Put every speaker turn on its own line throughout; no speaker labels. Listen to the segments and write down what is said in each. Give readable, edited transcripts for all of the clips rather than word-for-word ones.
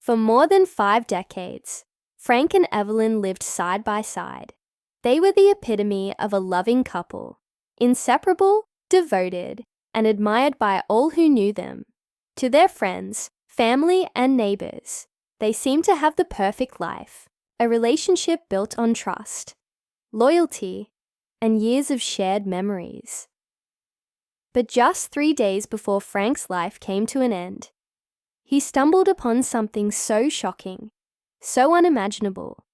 For more than 5 decades, Frank and Evelyn lived side by side. They were the epitome of a loving couple, inseparable, devoted, and admired by all who knew them. To their friends, family, and neighbors, they seemed to have the perfect life, a relationship built on trust, loyalty, and years of shared memories. But just 3 days before Frank's life came to an end, he stumbled upon something so shocking, so unimaginable,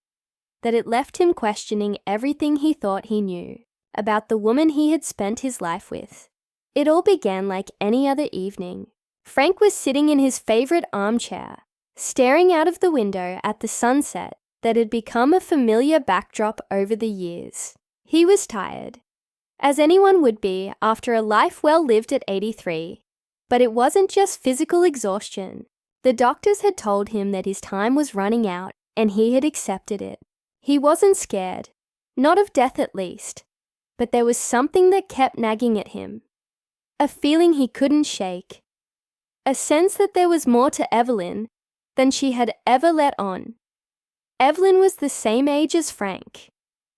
that it left him questioning everything he thought he knew about the woman he had spent his life with. It all began like any other evening. Frank was sitting in his favorite armchair, staring out of the window at the sunset that had become a familiar backdrop over the years. He was tired, as anyone would be after a life well lived at 83. But it wasn't just physical exhaustion. The doctors had told him that his time was running out, and he had accepted it. He wasn't scared, not of death at least, but there was something that kept nagging at him. A feeling he couldn't shake. A sense that there was more to Evelyn than she had ever let on. Evelyn was the same age as Frank,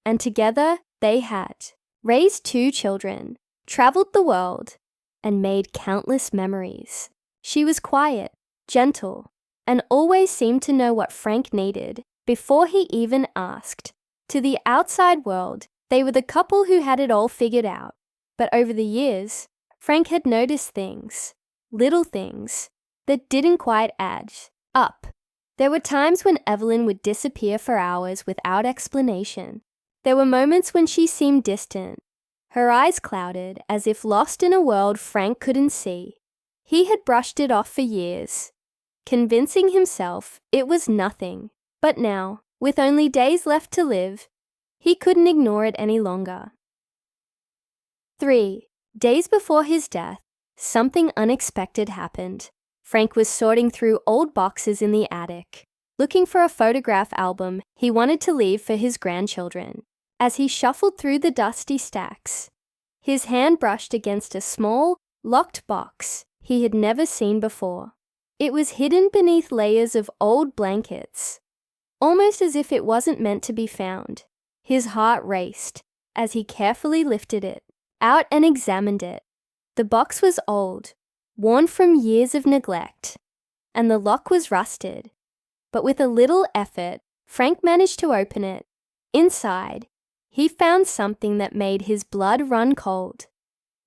and together they had raised 2 children, traveled the world, and made countless memories. She was quiet, gentle, and always seemed to know what Frank needed before he even asked. To the outside world, they were the couple who had it all figured out. But over the years, Frank had noticed things, little things, that didn't quite add up. There were times when Evelyn would disappear for hours without explanation. There were moments when she seemed distant, her eyes clouded as if lost in a world Frank couldn't see. He had brushed it off for years, convincing himself it was nothing. But now, with only days left to live, he couldn't ignore it any longer. 3 days before his death, something unexpected happened. Frank was sorting through old boxes in the attic, looking for a photograph album he wanted to leave for his grandchildren. As he shuffled through the dusty stacks, his hand brushed against a small, locked box he had never seen before. It was hidden beneath layers of old blankets, almost as if it wasn't meant to be found. His heart raced as he carefully lifted it out and examined it. The box was old, worn from years of neglect, and the lock was rusted. But with a little effort, Frank managed to open it. Inside, he found something that made his blood run cold.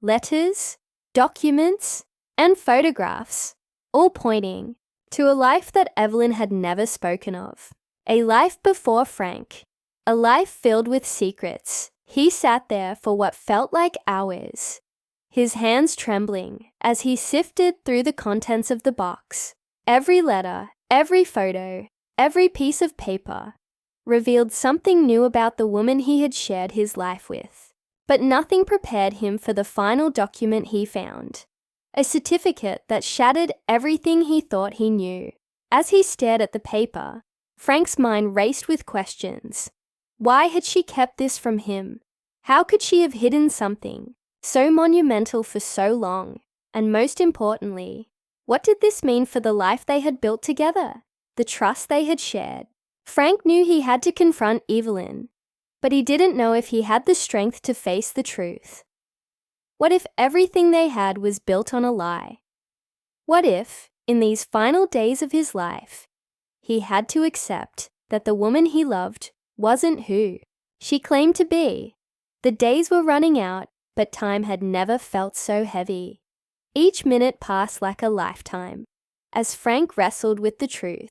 Letters, documents, and photographs, all pointing to a life that Evelyn had never spoken of. A life before Frank, a life filled with secrets. He sat there for what felt like hours, his hands trembling as he sifted through the contents of the box. Every letter, every photo, every piece of paper revealed something new about the woman he had shared his life with. But nothing prepared him for the final document he found, a certificate that shattered everything he thought he knew. As he stared at the paper, Frank's mind raced with questions. Why had she kept this from him? How could she have hidden something so monumental for so long? And most importantly, what did this mean for the life they had built together, the trust they had shared? Frank knew he had to confront Evelyn, but he didn't know if he had the strength to face the truth. What if everything they had was built on a lie? What if, in these final days of his life, he had to accept that the woman he loved wasn't who she claimed to be? The days were running out, but time had never felt so heavy. Each minute passed like a lifetime, as Frank wrestled with the truth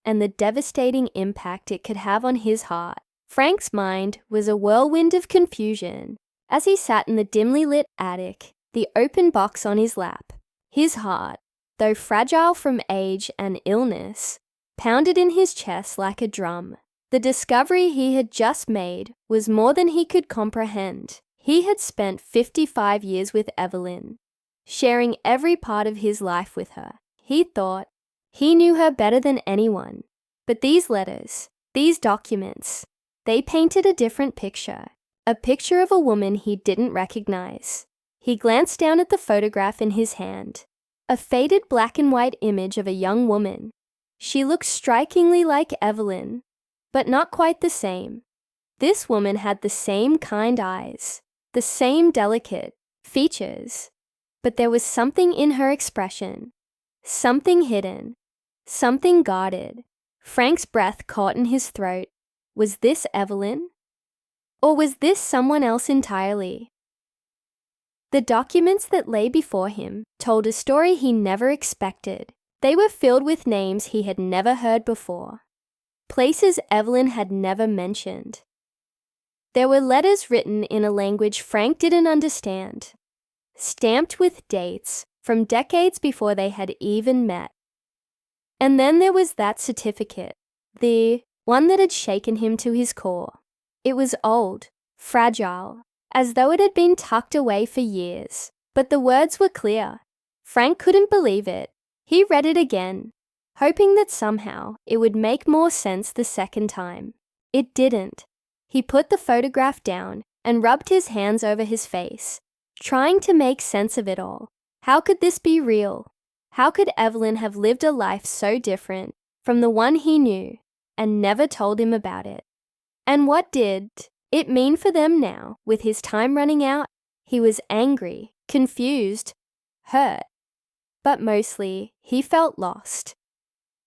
and the devastating impact it could have on his heart. Frank's mind was a whirlwind of confusion. As he sat in the dimly lit attic, the open box on his lap, his heart, though fragile from age and illness, pounded in his chest like a drum. The discovery he had just made was more than he could comprehend. He had spent 55 years with Evelyn, sharing every part of his life with her. He thought he knew her better than anyone. But these letters, these documents, they painted a different picture. A picture of a woman he didn't recognize. He glanced down at the photograph in his hand, a faded black and white image of a young woman, She looked strikingly like Evelyn, but not quite the same. This woman had the same kind eyes, the same delicate features, but there was something in her expression, something hidden, something guarded. Frank's breath caught in his throat. Was this Evelyn? Or was this someone else entirely? The documents that lay before him told a story he never expected. They were filled with names he had never heard before, places Evelyn had never mentioned. There were letters written in a language Frank didn't understand, stamped with dates from decades before they had even met. And then there was that certificate, the one that had shaken him to his core. It was old, fragile, as though it had been tucked away for years, but the words were clear. Frank couldn't believe it. He read it again, hoping that somehow it would make more sense the second time. It didn't. He put the photograph down and rubbed his hands over his face, trying to make sense of it all. How could this be real? How could Evelyn have lived a life so different from the one he knew and never told him about it? And what did it mean for them now, with his time running out? He was angry, confused, hurt, but mostly he felt lost.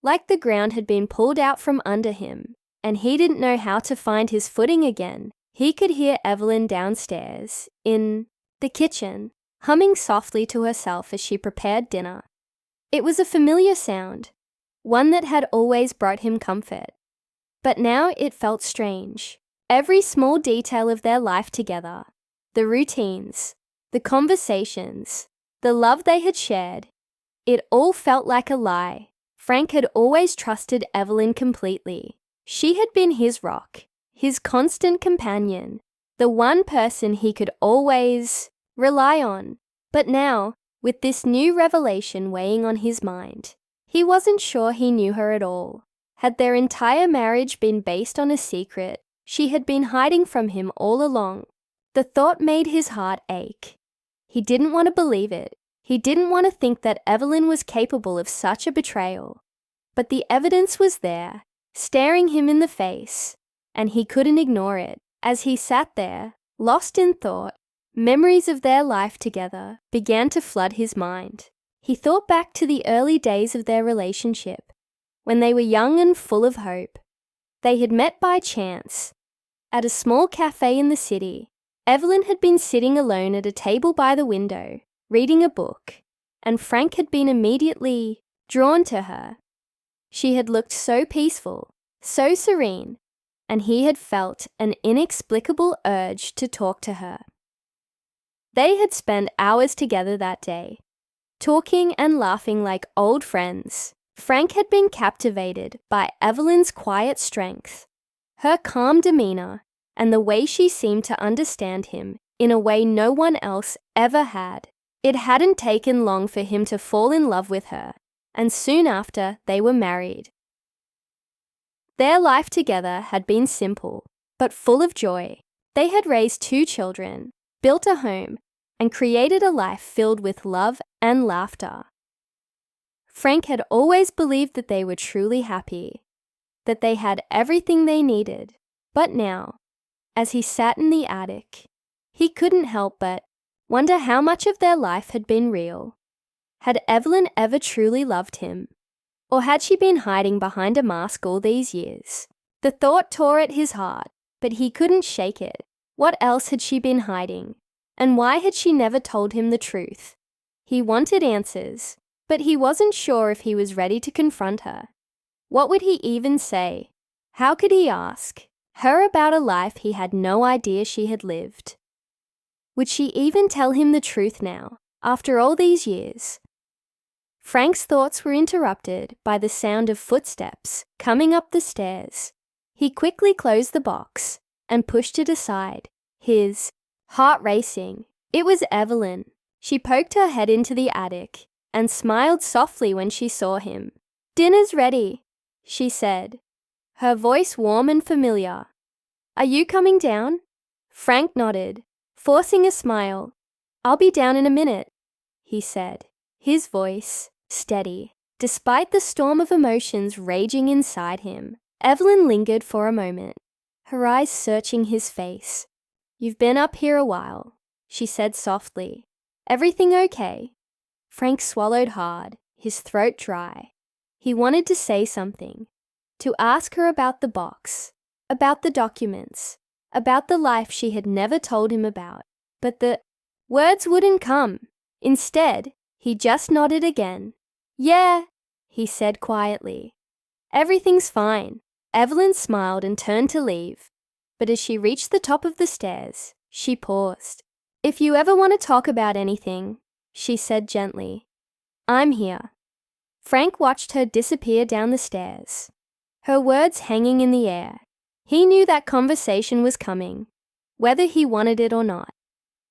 Like the ground had been pulled out from under him, and he didn't know how to find his footing again. He could hear Evelyn downstairs, in the kitchen, humming softly to herself as she prepared dinner. It was a familiar sound, one that had always brought him comfort. But now it felt strange. Every small detail of their life together, the routines, the conversations, the love they had shared, it all felt like a lie. Frank had always trusted Evelyn completely. She had been his rock, his constant companion, the one person he could always rely on. But now, with this new revelation weighing on his mind, he wasn't sure he knew her at all. Had their entire marriage been based on a secret she had been hiding from him all along? The thought made his heart ache. He didn't want to believe it. He didn't want to think that Evelyn was capable of such a betrayal. But the evidence was there, staring him in the face, and he couldn't ignore it. As he sat there, lost in thought, memories of their life together began to flood his mind. He thought back to the early days of their relationship, when they were young and full of hope. They had met by chance at a small cafe in the city. Evelyn had been sitting alone at a table by the window, reading a book, and Frank had been immediately drawn to her. She had looked so peaceful, so serene, and he had felt an inexplicable urge to talk to her. They had spent hours together that day, talking and laughing like old friends. Frank had been captivated by Evelyn's quiet strength, her calm demeanor, and the way she seemed to understand him in a way no one else ever had. It hadn't taken long for him to fall in love with her, and soon after they were married. Their life together had been simple, but full of joy. They had raised 2 children, built a home, and created a life filled with love and laughter. Frank had always believed that they were truly happy, that they had everything they needed. But now, as he sat in the attic, he couldn't help but wonder how much of their life had been real. Had Evelyn ever truly loved him? Or had she been hiding behind a mask all these years? The thought tore at his heart, but he couldn't shake it. What else had she been hiding? And why had she never told him the truth? He wanted answers, but he wasn't sure if he was ready to confront her. What would he even say? How could he ask her about a life he had no idea she had lived? Would she even tell him the truth now, after all these years? Frank's thoughts were interrupted by the sound of footsteps coming up the stairs. He quickly closed the box and pushed it aside, his heart racing. It was Evelyn. She poked her head into the attic and smiled softly when she saw him. "Dinner's ready," she said, her voice warm and familiar. "Are you coming down?" Frank nodded, forcing a smile. "I'll be down in a minute," he said, his voice steady. Despite the storm of emotions raging inside him, Evelyn lingered for a moment, her eyes searching his face. "You've been up here a while," she said softly. "Everything okay?" Frank swallowed hard, his throat dry. He wanted to say something, to ask her about the box, about the documents, about the life she had never told him about, but the words wouldn't come. Instead, he just nodded again. "Yeah," he said quietly. "Everything's fine." Evelyn smiled and turned to leave, but as she reached the top of the stairs, she paused. "If you ever want to talk about anything," she said gently, "I'm here." Frank watched her disappear down the stairs, her words hanging in the air. He knew that conversation was coming, whether he wanted it or not.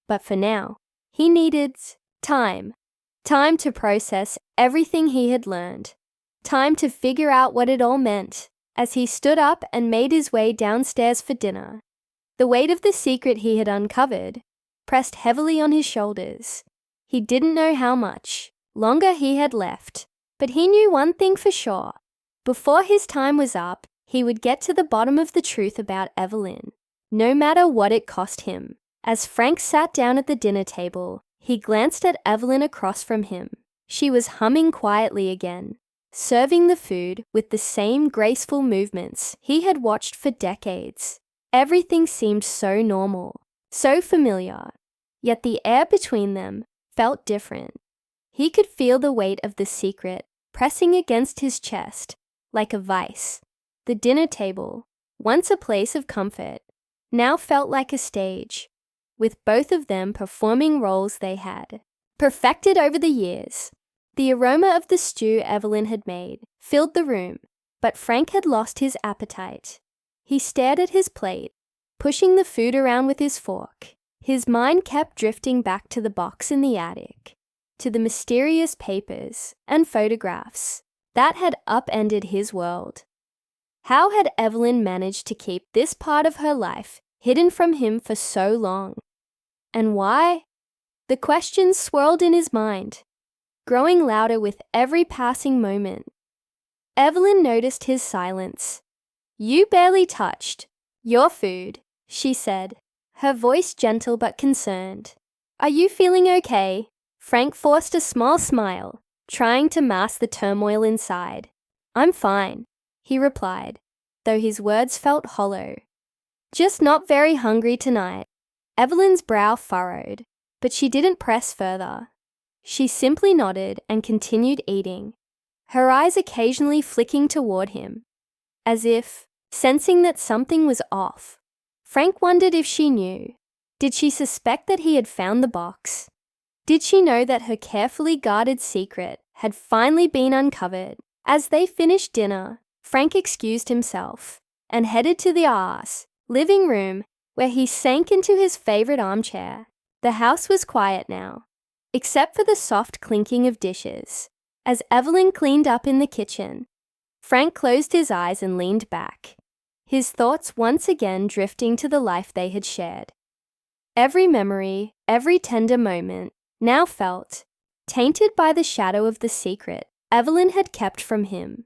But for now, he needed time. Time to process everything he had learned. Time to figure out what it all meant. As he stood up and made his way downstairs for dinner, the weight of the secret he had uncovered pressed heavily on his shoulders. He didn't know how much longer he had left, but he knew one thing for sure. Before his time was up, he would get to the bottom of the truth about Evelyn, no matter what it cost him. As Frank sat down at the dinner table, he glanced at Evelyn across from him. She was humming quietly again, serving the food with the same graceful movements he had watched for decades. Everything seemed so normal, so familiar, yet the air between them felt different. He could feel the weight of the secret pressing against his chest like a vice. The dinner table, once a place of comfort, now felt like a stage, with both of them performing roles they had perfected over the years. The aroma of the stew Evelyn had made filled the room, but Frank had lost his appetite. He stared at his plate, pushing the food around with his fork. His mind kept drifting back to the box in the attic, to the mysterious papers and photographs that had upended his world. How had Evelyn managed to keep this part of her life hidden from him for so long? And why? The questions swirled in his mind, growing louder with every passing moment. Evelyn noticed his silence. "You barely touched your food," she said, her voice gentle but concerned. "Are you feeling okay?" Frank forced a small smile, trying to mask the turmoil inside. "I'm fine," he replied, though his words felt hollow. "Just not very hungry tonight." Evelyn's brow furrowed, but she didn't press further. She simply nodded and continued eating, her eyes occasionally flicking toward him, as if sensing that something was off. Frank wondered if she knew. Did she suspect that he had found the box? Did she know that her carefully guarded secret had finally been uncovered? As they finished dinner, Frank excused himself and headed to the living room, where he sank into his favorite armchair. The house was quiet now, except for the soft clinking of dishes. As Evelyn cleaned up in the kitchen, Frank closed his eyes and leaned back, his thoughts once again drifting to the life they had shared. Every memory, every tender moment, now felt tainted by the shadow of the secret Evelyn had kept from him.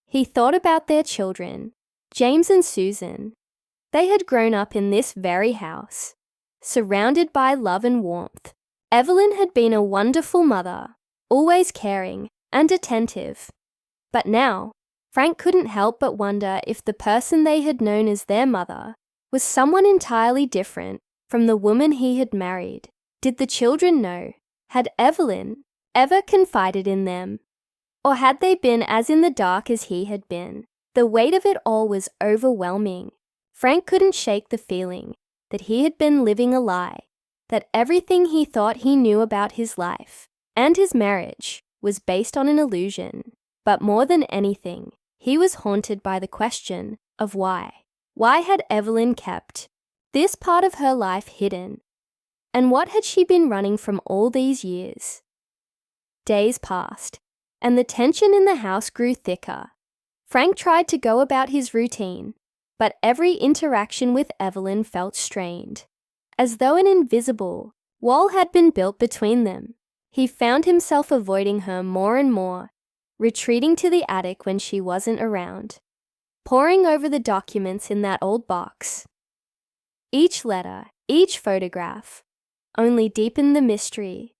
He thought about their children, James and Susan. They had grown up in this very house, surrounded by love and warmth. Evelyn had been a wonderful mother, always caring and attentive. But now, Frank couldn't help but wonder if the person they had known as their mother was someone entirely different from the woman he had married. Did the children know? Had Evelyn ever confided in them? Or had they been as in the dark as he had been? The weight of it all was overwhelming. Frank couldn't shake the feeling that he had been living a lie, that everything he thought he knew about his life and his marriage was based on an illusion. But more than anything, he was haunted by the question of why. Why had Evelyn kept this part of her life hidden? And what had she been running from all these years? Days passed, and the tension in the house grew thicker. Frank tried to go about his routine, but every interaction with Evelyn felt strained, as though an invisible wall had been built between them. He found himself avoiding her more and more, retreating to the attic when she wasn't around, poring over the documents in that old box. Each letter, each photograph, only deepened the mystery.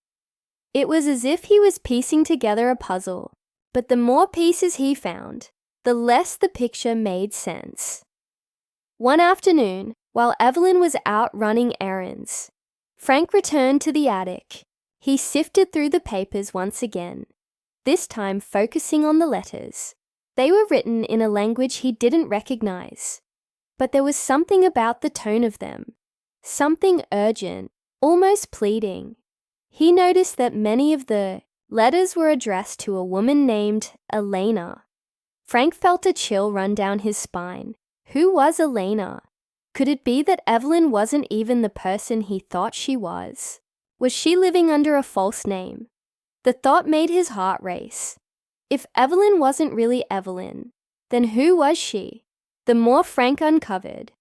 It was as if he was piecing together a puzzle, but the more pieces he found, the less the picture made sense. One afternoon, while Evelyn was out running errands, Frank returned to the attic. He sifted through the papers once again, this time focusing on the letters. They were written in a language he didn't recognize, but there was something about the tone of them, something urgent, almost pleading. He noticed that many of the letters were addressed to a woman named Elena. Frank felt a chill run down his spine. Who was Elena? Could it be that Evelyn wasn't even the person he thought she was? Was she living under a false name? The thought made his heart race. If Evelyn wasn't really Evelyn, then who was she? The more Frank uncovered,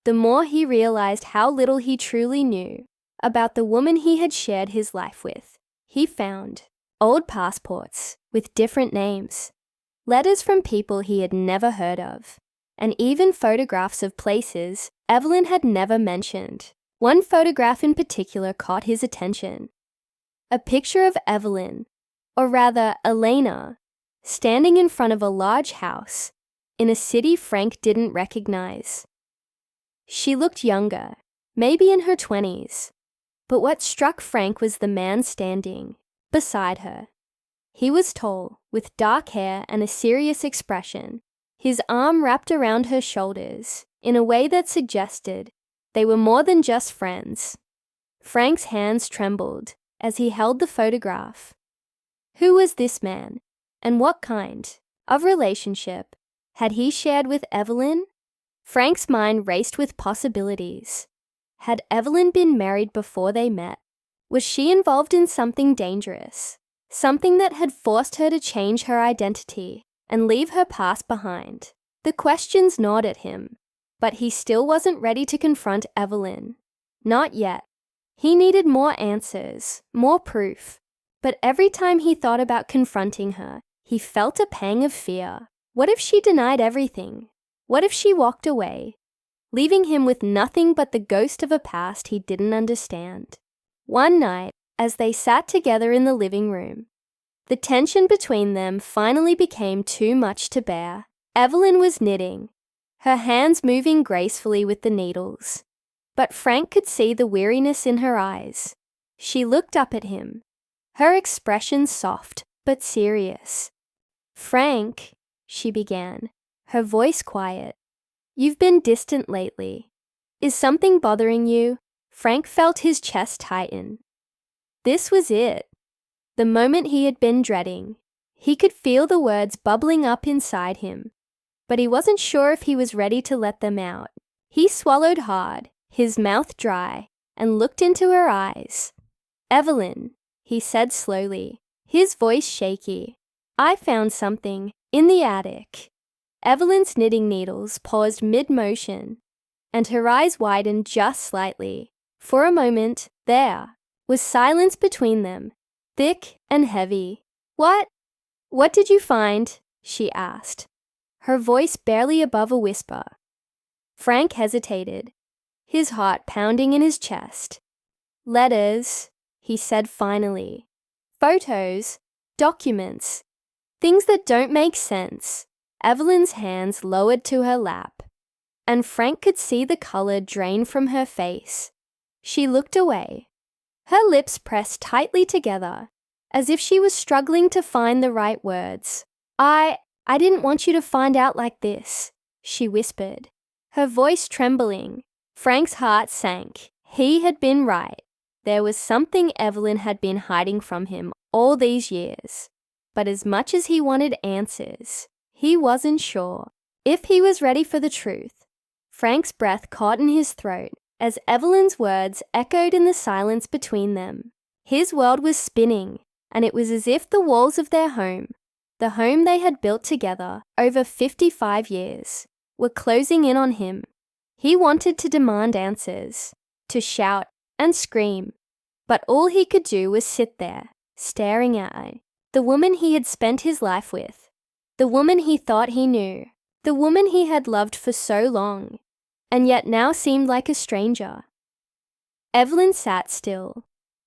the more he realized how little he truly knew about the woman he had shared his life with. He found old passports with different names, letters from people he had never heard of, and even photographs of places Evelyn had never mentioned. One photograph in particular caught his attention. A picture of Evelyn, or rather Elena, standing in front of a large house in a city Frank didn't recognize. She looked younger, maybe in her 20s, but what struck Frank was the man standing beside her. He was tall, with dark hair and a serious expression, his arm wrapped around her shoulders in a way that suggested they were more than just friends. Frank's hands trembled as he held the photograph. Who was this man, and what kind of relationship had he shared with Evelyn? Frank's mind raced with possibilities. Had Evelyn been married before they met? Was she involved in something dangerous? Something that had forced her to change her identity and leave her past behind? The questions gnawed at him, but he still wasn't ready to confront Evelyn. Not yet. He needed more answers, more proof. But every time he thought about confronting her, he felt a pang of fear. What if she denied everything? What if she walked away, leaving him with nothing but the ghost of a past he didn't understand? One night, as they sat together in the living room, the tension between them finally became too much to bear. Evelyn was knitting, her hands moving gracefully with the needles, but Frank could see the weariness in her eyes. She looked up at him, her expression soft but serious. "Frank," she began, her voice quiet, "you've been distant lately. Is something bothering you?" Frank felt his chest tighten. This was it, the moment he had been dreading. He could feel the words bubbling up inside him, but he wasn't sure if he was ready to let them out. He swallowed hard, his mouth dry, and looked into her eyes. "Evelyn," he said slowly, his voice shaky, "I found something in the attic." Evelyn's knitting needles paused mid-motion, and her eyes widened just slightly. For a moment, there was silence between them, thick and heavy. What did you find?" she asked, her voice barely above a whisper. Frank hesitated, his heart pounding in his chest. "Letters," he said finally. "Photos, documents, things that don't make sense." Evelyn's hands lowered to her lap, and Frank could see the color drain from her face. She looked away, her lips pressed tightly together, as if she was struggling to find the right words. I didn't want you to find out like this," she whispered, her voice trembling. Frank's heart sank. He had been right. There was something Evelyn had been hiding from him all these years. But as much as he wanted answers, he wasn't sure if he was ready for the truth. Frank's breath caught in his throat as Evelyn's words echoed in the silence between them. His world was spinning, and it was as if the walls of their home, the home they had built together over 55 years, were closing in on him. He wanted to demand answers, to shout and scream, but all he could do was sit there, staring at it. The woman he had spent his life with. The woman he thought he knew. The woman he had loved for so long, and yet now seemed like a stranger. Evelyn sat still,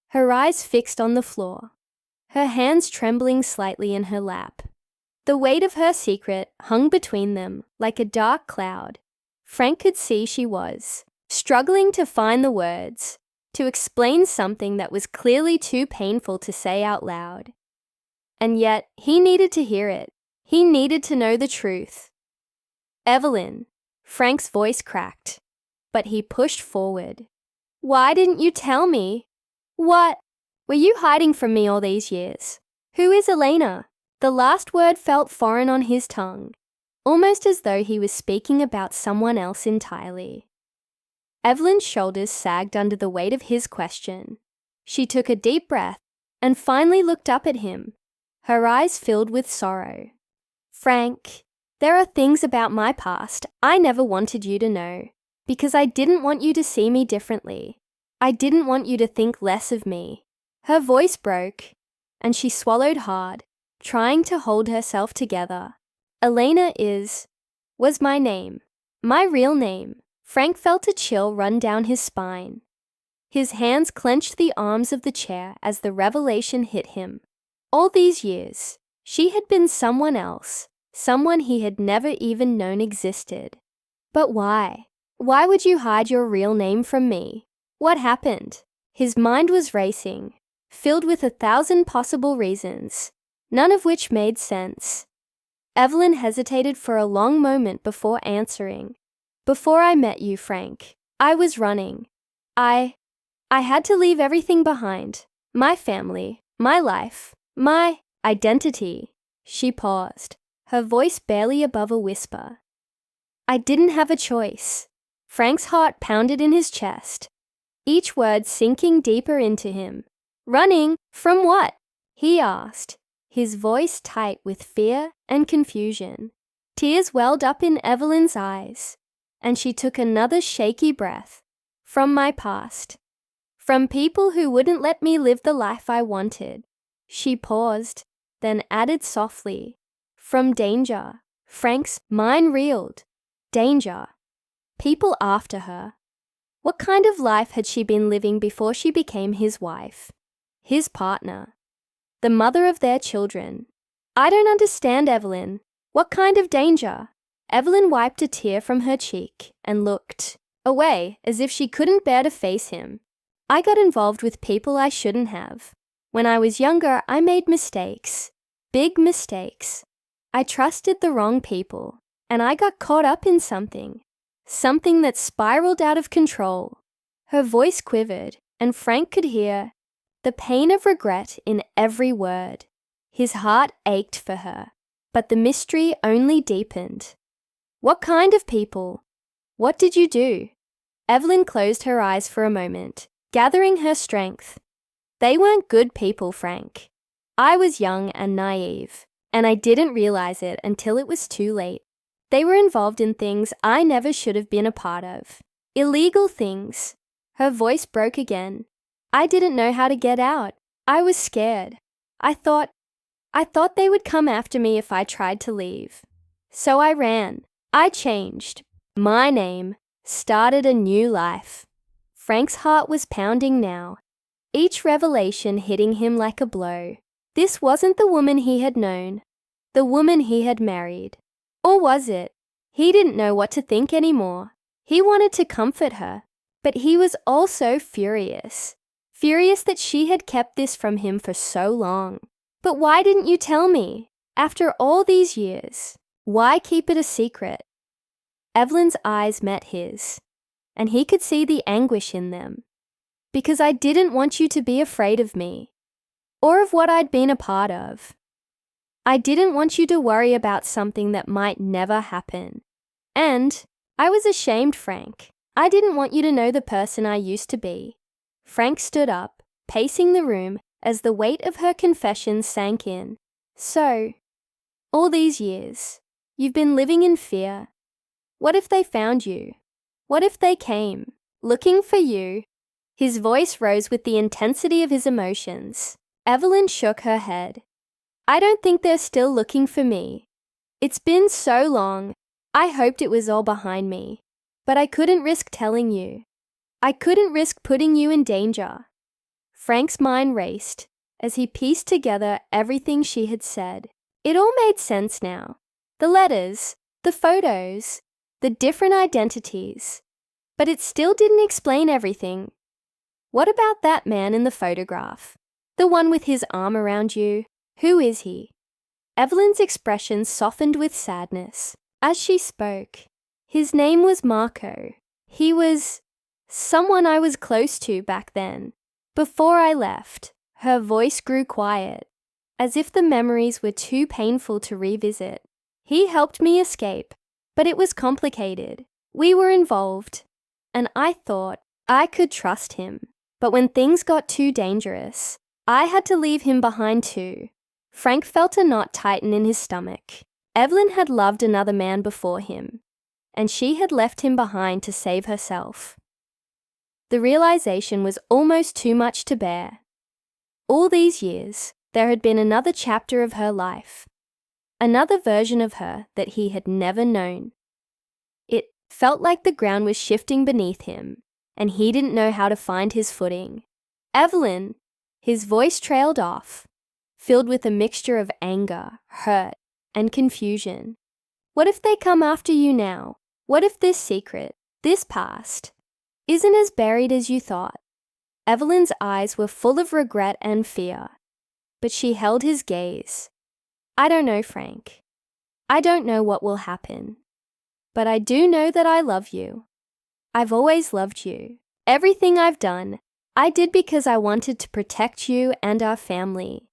her eyes fixed on the floor, her hands trembling slightly in her lap. The weight of her secret hung between them like a dark cloud. Frank could see she was struggling to find the words to explain something that was clearly too painful to say out loud. And yet, he needed to hear it. He needed to know the truth. Evelyn, Frank's voice cracked, but he pushed forward. Why didn't you tell me? What? Were you hiding from me all these years? Who is Elena? The last word felt foreign on his tongue, almost as though he was speaking about someone else entirely. Evelyn's shoulders sagged under the weight of his question. She took a deep breath and finally looked up at him, her eyes filled with sorrow. Frank, there are things about my past I never wanted you to know, because I didn't want you to see me differently. I didn't want you to think less of me. Her voice broke, and she swallowed hard, trying to hold herself together. Elena was my name, my real name. Frank felt a chill run down his spine. His hands clenched the arms of the chair as the revelation hit him. All these years, she had been someone else, someone he had never even known existed. But why? Why would you hide your real name from me? What happened? His mind was racing, filled with 1,000 possible reasons, none of which made sense. Evelyn hesitated for a long moment before answering. Before I met you, Frank, I was running. I had to leave everything behind. My family, my life, my identity. She paused, her voice barely above a whisper. I didn't have a choice. Frank's heart pounded in his chest, each word sinking deeper into him. Running? From what? He asked, his voice tight with fear and confusion. Tears welled up in Evelyn's eyes, and she took another shaky breath. From my past. From people who wouldn't let me live the life I wanted. She paused, then added softly, from danger. Frank's mind reeled. Danger. People after her. What kind of life had she been living before she became his wife? His partner. The mother of their children. I don't understand, Evelyn. What kind of danger? Evelyn wiped a tear from her cheek and looked away as if she couldn't bear to face him. I got involved with people I shouldn't have. When I was younger, I made mistakes. Big mistakes. I trusted the wrong people, and I got caught up in something that spiraled out of control. Her voice quivered, and Frank could hear the pain of regret in every word. His heart ached for her, but the mystery only deepened. What kind of people? What did you do? Evelyn closed her eyes for a moment, gathering her strength. They weren't good people, Frank. I was young and naive, and I didn't realize it until it was too late. They were involved in things I never should have been a part of. Illegal things. Her voice broke again. I didn't know how to get out. I was scared. I thought they would come after me if I tried to leave. So I ran. I changed. My name. Started a new life. Frank's heart was pounding now, each revelation hitting him like a blow. This wasn't the woman he had known, the woman he had married. Or was it? He didn't know what to think anymore. He wanted to comfort her, but he was also furious. Furious that she had kept this from him for so long. But why didn't you tell me? After all these years, why keep it a secret? Evelyn's eyes met his, and he could see the anguish in them. Because I didn't want you to be afraid of me, or of what I'd been a part of. I didn't want you to worry about something that might never happen. And I was ashamed, Frank. I didn't want you to know the person I used to be. Frank stood up, pacing the room as the weight of her confession sank in. So, all these years, you've been living in fear. What if they found you? What if they came, looking for you? His voice rose with the intensity of his emotions. Evelyn shook her head. I don't think they're still looking for me. It's been so long. I hoped it was all behind me. But I couldn't risk telling you. I couldn't risk putting you in danger. Frank's mind raced as he pieced together everything she had said. It all made sense now. The letters, the photos, the different identities. But it still didn't explain everything. What about that man in the photograph? The one with his arm around you? Who is he? Evelyn's expression softened with sadness as she spoke. His name was Marco. He was someone I was close to back then. Before I left, her voice grew quiet, as if the memories were too painful to revisit. He helped me escape, but it was complicated. We were involved, and I thought I could trust him. But when things got too dangerous, I had to leave him behind too. Frank felt a knot tighten in his stomach. Evelyn had loved another man before him, and she had left him behind to save herself. The realization was almost too much to bear. All these years, there had been another chapter of her life, another version of her that he had never known. It felt like the ground was shifting beneath him, and he didn't know how to find his footing. Evelyn, his voice trailed off, filled with a mixture of anger, hurt, and confusion. What if they come after you now? What if this secret, this past, isn't as buried as you thought? Evelyn's eyes were full of regret and fear, but she held his gaze. I don't know, Frank. I don't know what will happen, but I do know that I love you. I've always loved you. Everything I've done, I did because I wanted to protect you and our family.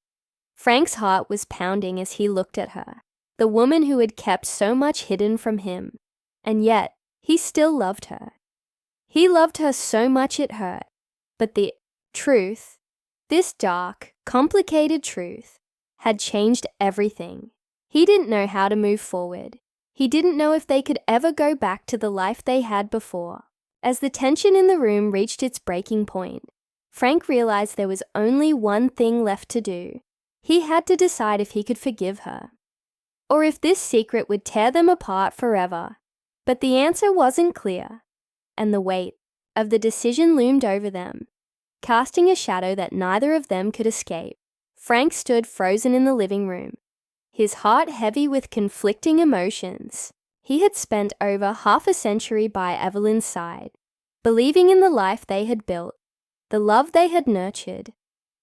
Frank's heart was pounding as he looked at her, the woman who had kept so much hidden from him, and yet he still loved her. He loved her so much it hurt, but the truth, this dark, complicated truth, had changed everything. He didn't know how to move forward. He didn't know if they could ever go back to the life they had before. As the tension in the room reached its breaking point, Frank realized there was only one thing left to do. He had to decide if he could forgive her, or if this secret would tear them apart forever. But the answer wasn't clear, and the weight of the decision loomed over them, casting a shadow that neither of them could escape. Frank stood frozen in the living room, his heart heavy with conflicting emotions. He had spent over half a century by Evelyn's side, believing in the life they had built, the love they had nurtured.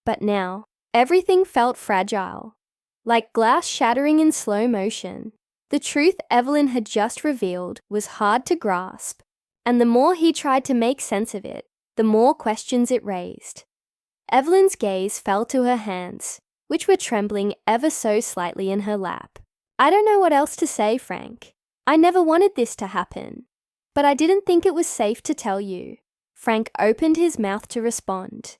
But now, everything felt fragile, like glass shattering in slow motion. The truth Evelyn had just revealed was hard to grasp, and the more he tried to make sense of it, the more questions it raised. Evelyn's gaze fell to her hands, which were trembling ever so slightly in her lap. I don't know what else to say, Frank. I never wanted this to happen, but I didn't think it was safe to tell you. Frank opened his mouth to respond.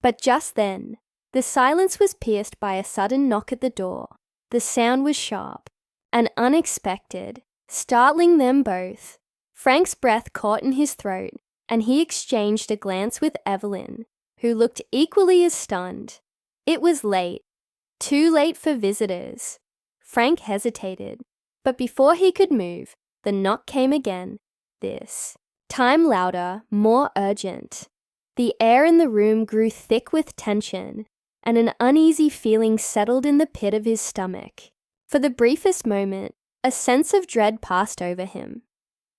But just then, the silence was pierced by a sudden knock at the door. The sound was sharp and unexpected, startling them both. Frank's breath caught in his throat, and he exchanged a glance with Evelyn, who looked equally as stunned. It was late, too late for visitors. Frank hesitated, but before he could move, the knock came again, this time louder, more urgent. The air in the room grew thick with tension, and an uneasy feeling settled in the pit of his stomach. For the briefest moment, a sense of dread passed over him.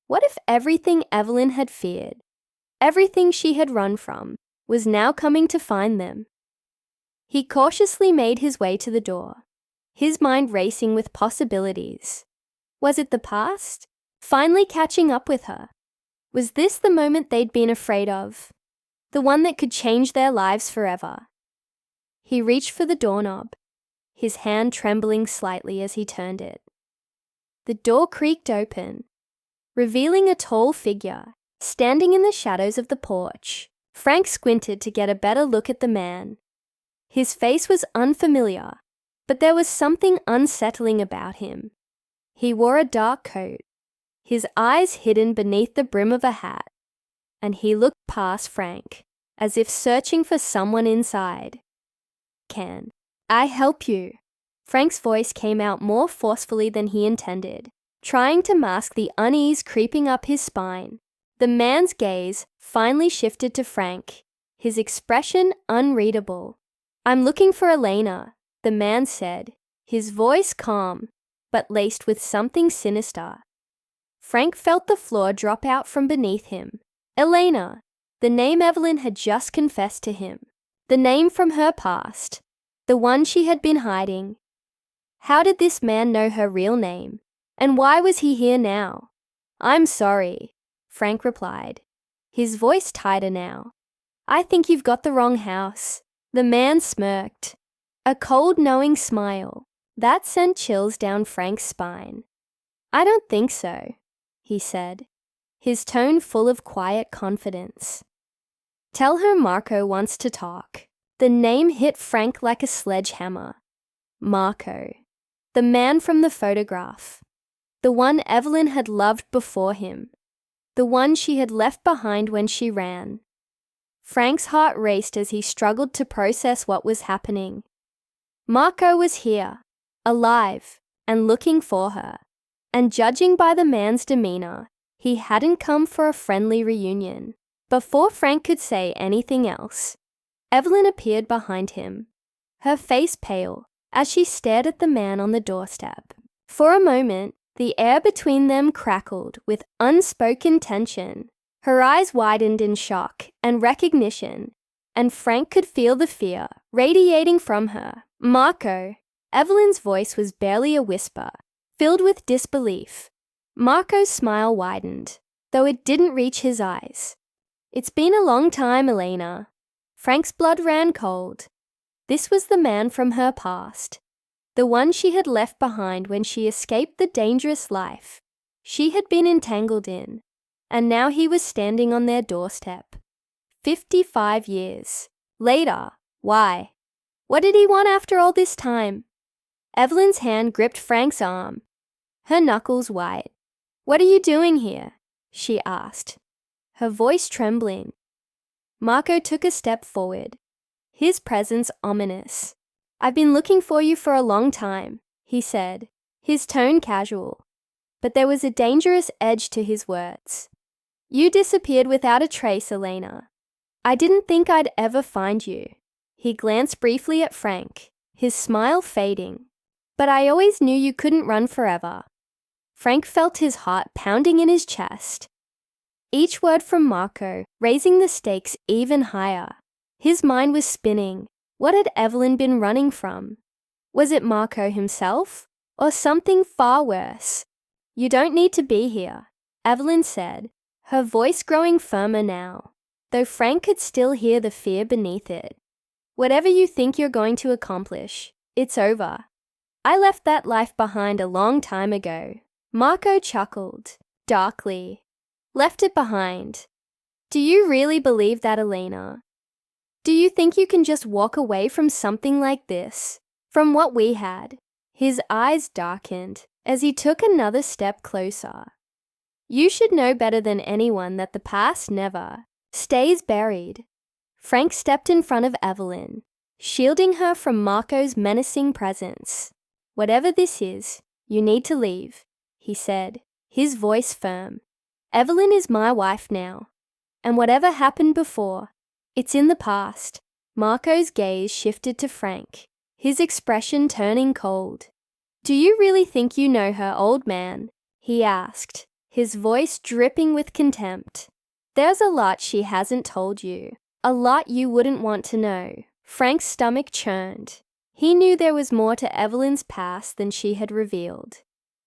What if everything Evelyn had feared, everything she had run from, was now coming to find them? He cautiously made his way to the door, his mind racing with possibilities. Was it the past, finally catching up with her? Was this the moment they'd been afraid of? The one that could change their lives forever? He reached for the doorknob, his hand trembling slightly as he turned it. The door creaked open, revealing a tall figure standing in the shadows of the porch. Frank squinted to get a better look at the man. His face was unfamiliar, but there was something unsettling about him. He wore a dark coat, his eyes hidden beneath the brim of a hat, and he looked past Frank, as if searching for someone inside. "Can I help you?" Frank's voice came out more forcefully than he intended, trying to mask the unease creeping up his spine. The man's gaze finally shifted to Frank, his expression unreadable. "I'm looking for Elena," the man said, his voice calm, but laced with something sinister. Frank felt the floor drop out from beneath him. Elena, the name Evelyn had just confessed to him. The name from her past. The one she had been hiding. How did this man know her real name? And why was he here now? "I'm sorry," Frank replied, his voice tighter now. "I think you've got the wrong house." The man smirked. A cold, knowing smile that sent chills down Frank's spine. "I don't think so," he said, his tone full of quiet confidence. "Tell her Marco wants to talk." The name hit Frank like a sledgehammer. Marco, the man from the photograph. The one Evelyn had loved before him. The one she had left behind when she ran. Frank's heart raced as he struggled to process what was happening. Marco was here, alive, and looking for her. And judging by the man's demeanor, he hadn't come for a friendly reunion. Before Frank could say anything else, Evelyn appeared behind him, her face pale as she stared at the man on the doorstep. For a moment, the air between them crackled with unspoken tension. Her eyes widened in shock and recognition, and Frank could feel the fear radiating from her. "Marco." Evelyn's voice was barely a whisper, filled with disbelief. Marco's smile widened, though it didn't reach his eyes. "It's been a long time, Elena." Frank's blood ran cold. This was the man from her past, the one she had left behind when she escaped the dangerous life she had been entangled in, and now he was standing on their doorstep. 55 years later. Why? What did he want after all this time? Evelyn's hand gripped Frank's arm, her knuckles white. "What are you doing here?" she asked, her voice trembling. Marco took a step forward, his presence ominous. "I've been looking for you for a long time," he said, his tone casual. But there was a dangerous edge to his words. "You disappeared without a trace, Elena. I didn't think I'd ever find you." He glanced briefly at Frank, his smile fading. "But I always knew you couldn't run forever." Frank felt his heart pounding in his chest. Each word from Marco raising the stakes even higher. His mind was spinning. What had Evelyn been running from? Was it Marco himself? Or something far worse? "You don't need to be here," Evelyn said, her voice growing firmer now, though Frank could still hear the fear beneath it. "Whatever you think you're going to accomplish, it's over. I left that life behind a long time ago." Marco chuckled, darkly. "Left it behind. Do you really believe that, Elena? Do you think you can just walk away from something like this? From what we had?" His eyes darkened as he took another step closer. "You should know better than anyone that the past never stays buried." Frank stepped in front of Evelyn, shielding her from Marco's menacing presence. "Whatever this is, you need to leave," he said, his voice firm. "Evelyn is my wife now, and whatever happened before, it's in the past." Marco's gaze shifted to Frank, his expression turning cold. "Do you really think you know her, old man?" he asked, his voice dripping with contempt. "There's a lot she hasn't told you, a lot you wouldn't want to know." Frank's stomach churned. He knew there was more to Evelyn's past than she had revealed,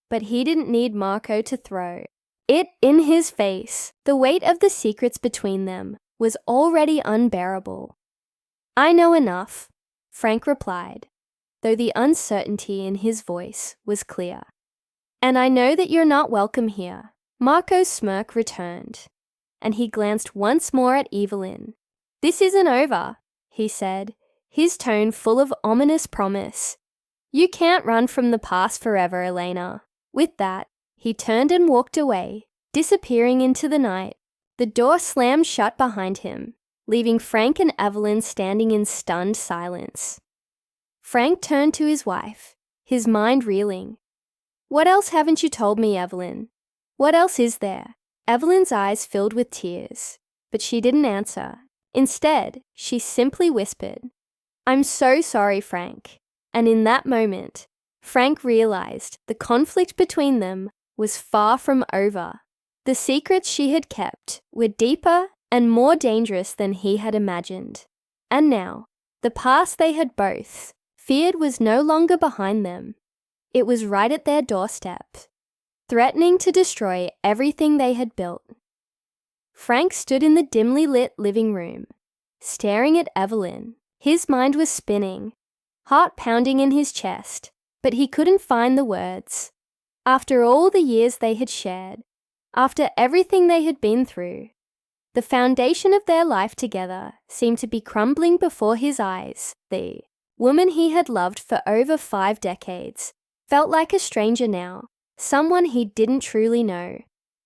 but he didn't need Marco to throw it in his face. The weight of the secrets between them was already unbearable. "I know enough," Frank replied, though the uncertainty in his voice was clear. "And I know that you're not welcome here." Marco's smirk returned, and he glanced once more at Evelyn. "This isn't over," he said, his tone full of ominous promise. "You can't run from the past forever, Elena." With that, he turned and walked away, disappearing into the night. The door slammed shut behind him, leaving Frank and Evelyn standing in stunned silence. Frank turned to his wife, his mind reeling. "What else haven't you told me, Evelyn? What else is there?" Evelyn's eyes filled with tears, but she didn't answer. Instead, she simply whispered, "I'm so sorry, Frank." And in that moment, Frank realized the conflict between them was far from over. The secrets she had kept were deeper and more dangerous than he had imagined. And now, the past they had both feared was no longer behind them. It was right at their doorstep, threatening to destroy everything they had built. Frank stood in the dimly lit living room, staring at Evelyn. His mind was spinning, heart pounding in his chest, but he couldn't find the words. After all the years they had shared, after everything they had been through, the foundation of their life together seemed to be crumbling before his eyes. The woman he had loved for over 5 decades felt like a stranger now, someone he didn't truly know.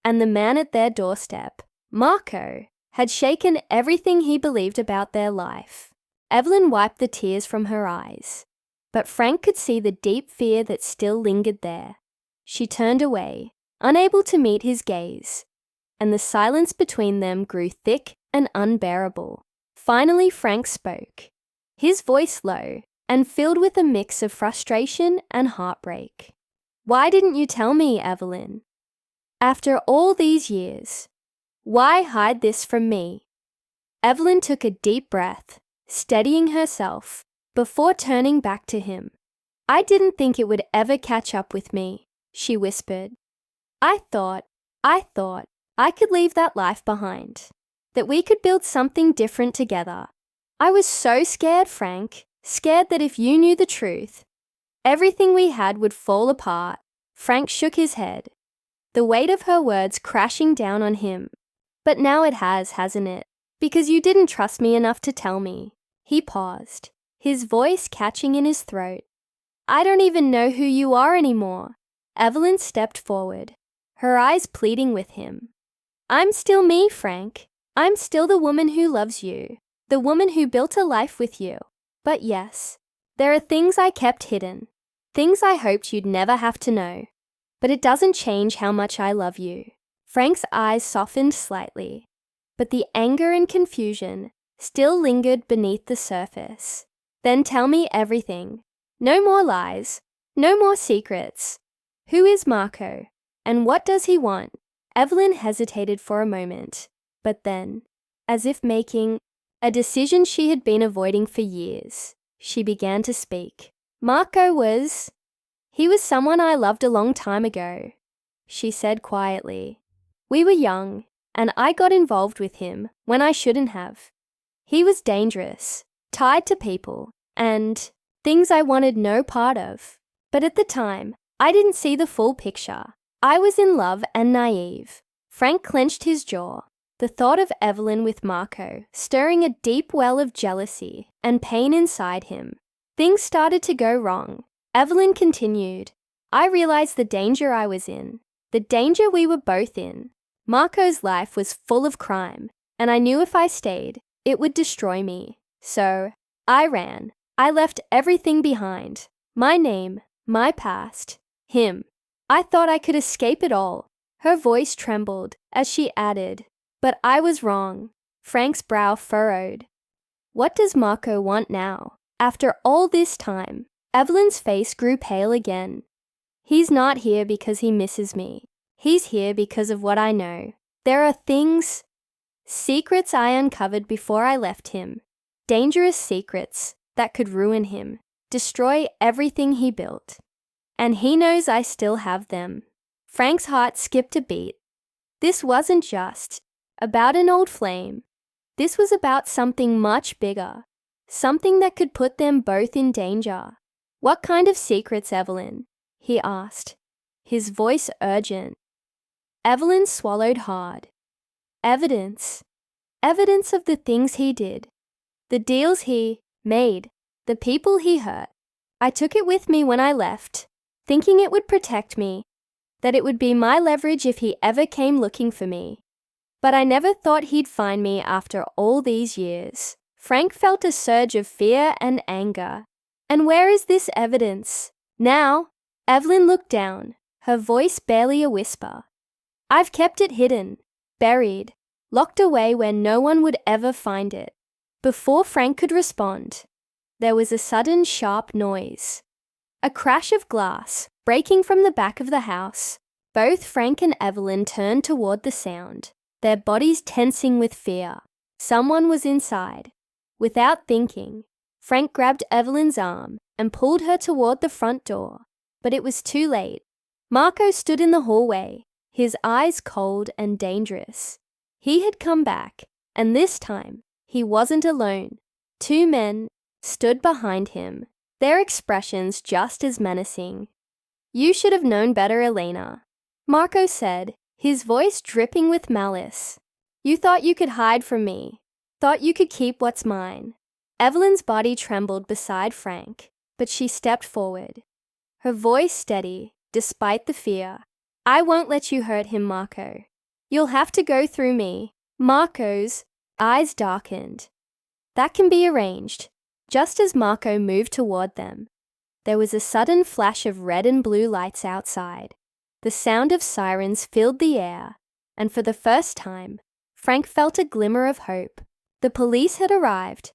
And the man at their doorstep, Marco, had shaken everything he believed about their life. Evelyn wiped the tears from her eyes, but Frank could see the deep fear that still lingered there. She turned away, unable to meet his gaze, and the silence between them grew thick and unbearable. Finally, Frank spoke, his voice low and filled with a mix of frustration and heartbreak. "Why didn't you tell me, Evelyn? After all these years, why hide this from me?" Evelyn took a deep breath, steadying herself before turning back to him. "I didn't think it would ever catch up with me," she whispered. I thought I could leave that life behind, that we could build something different together. I was so scared, Frank, scared that if you knew the truth, everything we had would fall apart." Frank shook his head, the weight of her words crashing down on him. "But now it has, hasn't it? Because you didn't trust me enough to tell me." He paused, his voice catching in his throat. "I don't even know who you are anymore." Evelyn stepped forward, her eyes pleading with him. "I'm still me, Frank. I'm still the woman who loves you, the woman who built a life with you. But yes, there are things I kept hidden, things I hoped you'd never have to know. But it doesn't change how much I love you." Frank's eyes softened slightly, but the anger and confusion still lingered beneath the surface. "Then tell me everything. No more lies, no more secrets. Who is Marco, and what does he want?" Evelyn hesitated for a moment, but then, as if making a decision she had been avoiding for years, she began to speak. "Marco he was someone I loved a long time ago," she said quietly. "We were young, and I got involved with him when I shouldn't have. He was dangerous, tied to people, and things I wanted no part of. But at the time, I didn't see the full picture. I was in love and naive." Frank clenched his jaw, the thought of Evelyn with Marco stirring a deep well of jealousy and pain inside him. Things started to go wrong. Evelyn continued, "I realized the danger I was in, the danger we were both in. Marco's life was full of crime, and I knew if I stayed, it would destroy me. So I ran. I left everything behind. My name, my past, him. I thought I could escape it all." Her voice trembled as she added, "But I was wrong." Frank's brow furrowed. "What does Marco want now? After all this time?" Evelyn's face grew pale again. "He's not here because he misses me. He's here because of what I know. There are things, secrets I uncovered before I left him. Dangerous secrets that could ruin him, destroy everything he built. And he knows I still have them." Frank's heart skipped a beat. This wasn't just about an old flame. This was about something much bigger, something that could put them both in danger. "What kind of secrets, Evelyn?" he asked, his voice urgent. Evelyn swallowed hard. Evidence. Evidence of the things he did, the deals he made, the people he hurt. I took it with me when I left, thinking it would protect me, that it would be my leverage if he ever came looking for me. But I never thought he'd find me after all these years." Frank felt a surge of fear and anger. "And where is this evidence?" Now, Evelyn looked down, her voice barely a whisper. I've kept it hidden, buried, locked away where no one would ever find it. Before Frank could respond, there was a sudden sharp noise. A crash of glass, breaking from the back of the house. Both Frank and Evelyn turned toward the sound, their bodies tensing with fear. Someone was inside. Without thinking, Frank grabbed Evelyn's arm and pulled her toward the front door. But it was too late. Marco stood in the hallway, his eyes cold and dangerous. He had come back, and this time, he wasn't alone. Two men stood behind him, their expressions just as menacing. You should have known better, Elena, Marco said, his voice dripping with malice. You thought you could hide from me, thought you could keep what's mine. Evelyn's body trembled beside Frank, but she stepped forward, her voice steady, despite the fear. I won't let you hurt him, Marco. You'll have to go through me. Marco's eyes darkened. That can be arranged. Just as Marco moved toward them, there was a sudden flash of red and blue lights outside. The sound of sirens filled the air, and for the first time, Frank felt a glimmer of hope. The police had arrived.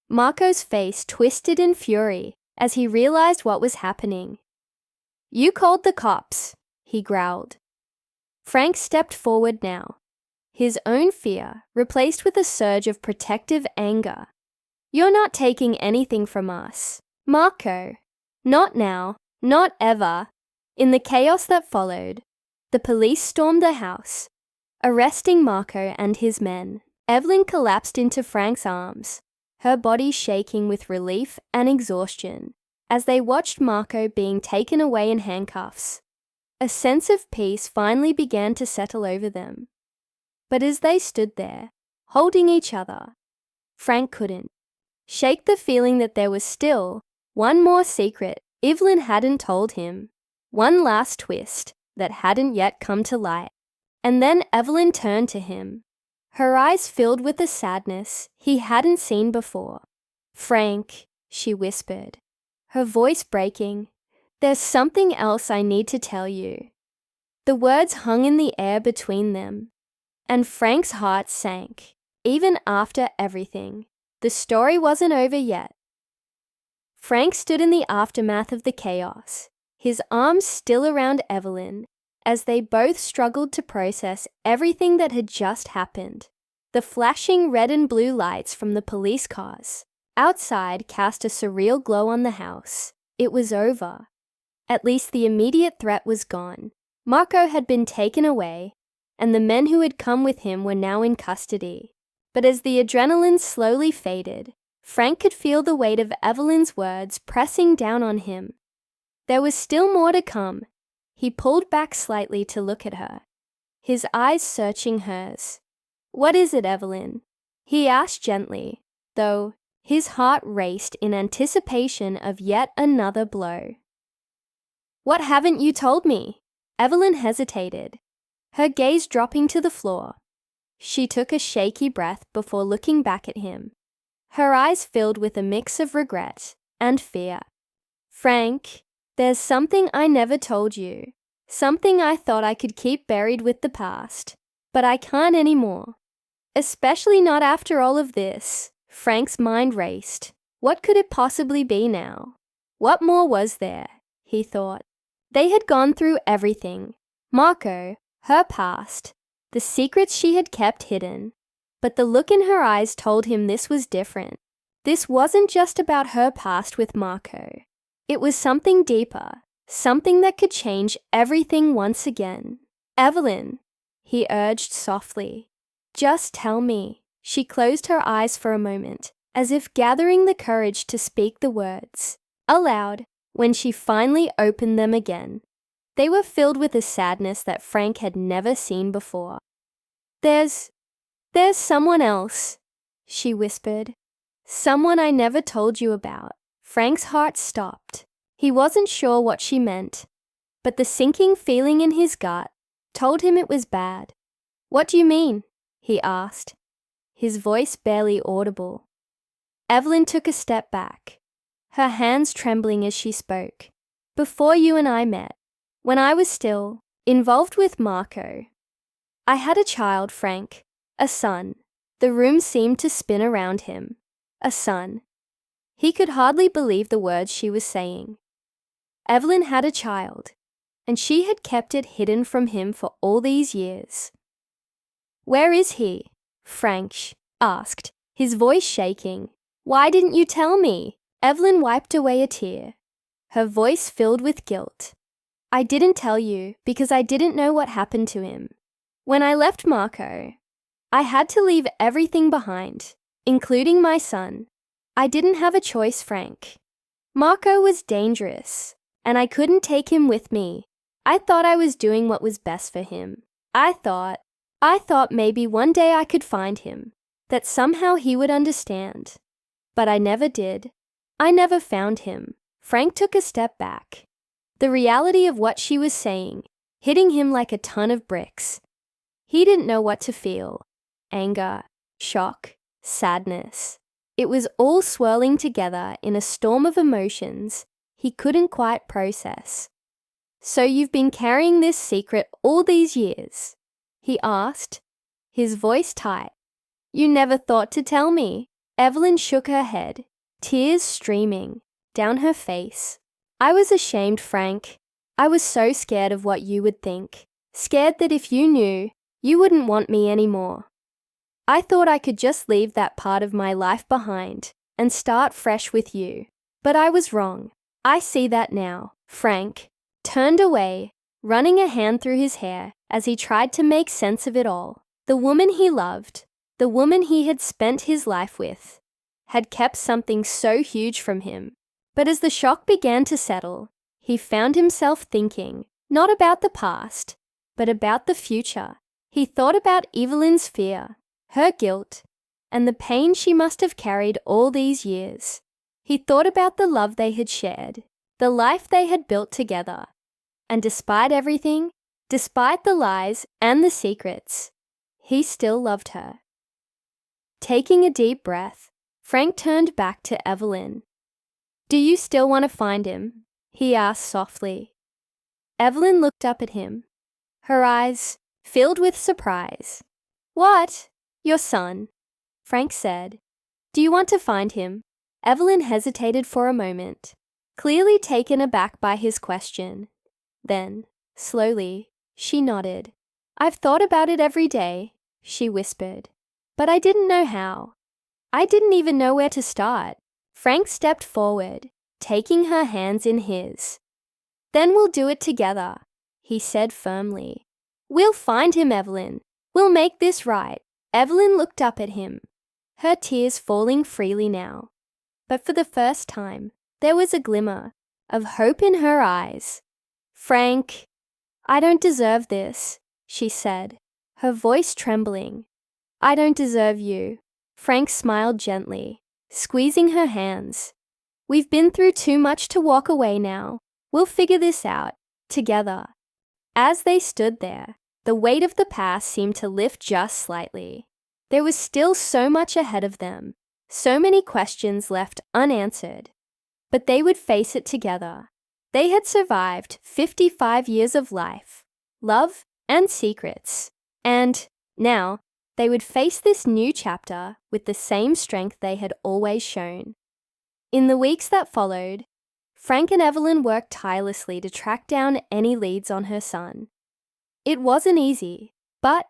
Marco's face twisted in fury as he realized what was happening. You called the cops, he growled. Frank stepped forward now, his own fear replaced with a surge of protective anger. You're not taking anything from us, Marco. Not now, not ever. In the chaos that followed, the police stormed the house, arresting Marco and his men. Evelyn collapsed into Frank's arms, her body shaking with relief and exhaustion as they watched Marco being taken away in handcuffs. A sense of peace finally began to settle over them. But as they stood there, holding each other, Frank couldn't shake the feeling that there was still one more secret Evelyn hadn't told him, one last twist that hadn't yet come to light. And then Evelyn turned to him, her eyes filled with a sadness he hadn't seen before. Frank, she whispered, her voice breaking, there's something else I need to tell you. The words hung in the air between them, and Frank's heart sank. Even after everything, the story wasn't over yet. Frank stood in the aftermath of the chaos, his arms still around Evelyn, as they both struggled to process everything that had just happened. The flashing red and blue lights from the police cars outside cast a surreal glow on the house. It was over. At least the immediate threat was gone. Marco had been taken away, and the men who had come with him were now in custody. But as the adrenaline slowly faded, Frank could feel the weight of Evelyn's words pressing down on him. There was still more to come. He pulled back slightly to look at her, his eyes searching hers. What is it, Evelyn? He asked gently, though his heart raced in anticipation of yet another blow. What haven't you told me? Evelyn hesitated, her gaze dropping to the floor. She took a shaky breath before looking back at him, her eyes filled with a mix of regret and fear. Frank, there's something I never told you, something I thought I could keep buried with the past, but I can't anymore. Especially not after all of this. Frank's mind raced. What could it possibly be now? What more was there? He thought. They had gone through everything. Marco, her past, the secrets she had kept hidden. But the look in her eyes told him this was different. This wasn't just about her past with Marco. It was something deeper, something that could change everything once again. Evelyn, he urged softly. Just tell me. She closed her eyes for a moment, as if gathering the courage to speak the words. Aloud, when she finally opened them again, they were filled with a sadness that Frank had never seen before. There's someone else, she whispered. Someone I never told you about. Frank's heart stopped. He wasn't sure what she meant, but the sinking feeling in his gut told him it was bad. What do you mean? He asked, his voice barely audible. Evelyn took a step back, her hands trembling as she spoke. Before you and I met, when I was still involved with Marco, I had a child, Frank, a son. The room seemed to spin around him. A son. He could hardly believe the words she was saying. Evelyn had a child, and she had kept it hidden from him for all these years. Where is he? Frank asked, his voice shaking. Why didn't you tell me? Evelyn wiped away a tear, her voice filled with guilt. I didn't tell you because I didn't know what happened to him. When I left Marco, I had to leave everything behind, including my son. I didn't have a choice, Frank. Marco was dangerous, and I couldn't take him with me. I thought I was doing what was best for him. I thought maybe one day I could find him, that somehow he would understand. But I never did. I never found him. Frank took a step back. The reality of what she was saying, hitting him like a ton of bricks. He didn't know what to feel. Anger, shock, sadness. It was all swirling together in a storm of emotions he couldn't quite process. So you've been carrying this secret all these years? He asked, his voice tight. You never thought to tell me? Evelyn shook her head, tears streaming down her face. I was ashamed, Frank. I was so scared of what you would think. Scared that if you knew, you wouldn't want me anymore. I thought I could just leave that part of my life behind and start fresh with you. But I was wrong. I see that now. Frank turned away, running a hand through his hair as he tried to make sense of it all. The woman he loved, the woman he had spent his life with, had kept something so huge from him. But as the shock began to settle, he found himself thinking, not about the past, but about the future. He thought about Evelyn's fear, her guilt, and the pain she must have carried all these years. He thought about the love they had shared, the life they had built together. And despite everything, despite the lies and the secrets, he still loved her. Taking a deep breath, Frank turned back to Evelyn. Do you still want to find him? He asked softly. Evelyn looked up at him, her eyes filled with surprise. What? Your son, Frank said. Do you want to find him? Evelyn hesitated for a moment, clearly taken aback by his question. Then, slowly, she nodded. I've thought about it every day, she whispered, but I didn't know how. I didn't even know where to start. Frank stepped forward, taking her hands in his. Then we'll do it together, he said firmly. We'll find him, Evelyn. We'll make this right. Evelyn looked up at him, her tears falling freely now. But for the first time, there was a glimmer of hope in her eyes. Frank, I don't deserve this, she said, her voice trembling. I don't deserve you. Frank smiled gently, squeezing her hands. We've been through too much to walk away now. We'll figure this out, together. As they stood there, the weight of the past seemed to lift just slightly. There was still so much ahead of them, so many questions left unanswered. But they would face it together. They had survived 55 years of life, love, and secrets. And now, they would face this new chapter with the same strength they had always shown. In the weeks that followed, Frank and Evelyn worked tirelessly to track down any leads on her son. It wasn't easy, but